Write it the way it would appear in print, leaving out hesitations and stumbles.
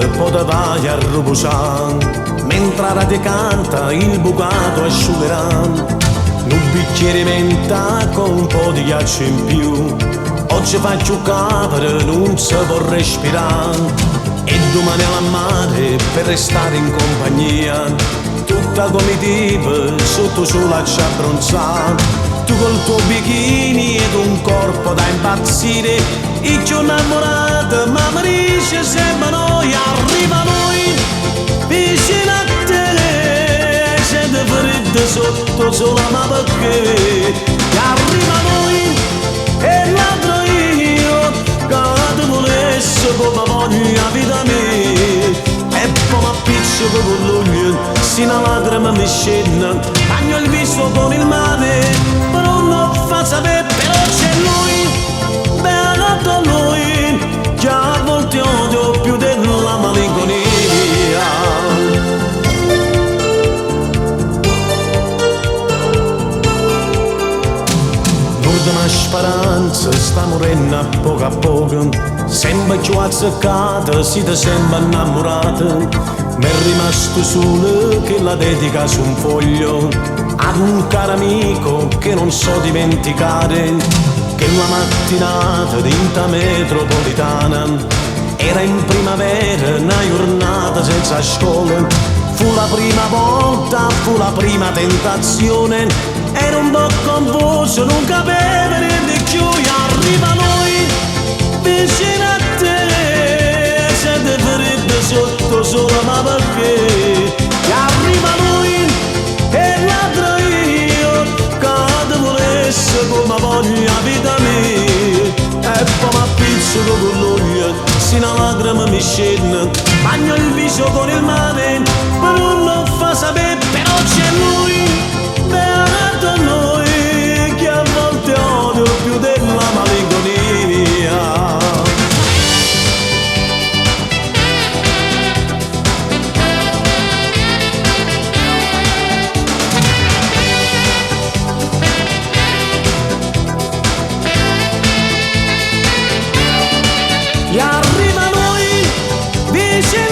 poteva arrubuciare, mentre radio canta il bucato asciugherà. Un bicchiere menta con un po' di ghiaccio in più, oggi faccio capere, non si può respirare. E domani alla mare per restare in compagnia, tutta comitiva sotto solaccia abbronzata. Tu col tuo bikini ed un corpo da impazzire, i giorni innamorati, ma mi dice sempre noi, arriva noi, vicino a te, siete fredde sotto sola ma perché? Arriva noi, e l'altro io, che ti volesse come voglio la vita mia. E poi m'appiccio con l'olio, sino a lacrime mi scende, bagno il viso con il mare, però non fa sapere, però c'è lui, beato lui, che a volte odio più della malinconia. L'ultima speranza sta morendo a poco, sembra più azzeccata, siete sempre innamorate. M'è rimasto solo che la dedica su un foglio ad un caro amico che non so dimenticare, che la mattinata d'inta metropolitana era in primavera, una giornata senza scuola. Fu la prima volta, fu la prima tentazione, era un po' confuso, non capiva niente più. Arriva noi, vicino a te, siete fredde sotto sola ma perché? Arriva lui, e l'altro io, che ti volesse come voglio la vita mia. E poi m'appiccico con l'olio, sino a lacrime mi scende, bagno il viso con il mare, però non fa sapere, però c'è lui, beato noi, che a volte odio più della malinconia. E arriva lui, vicino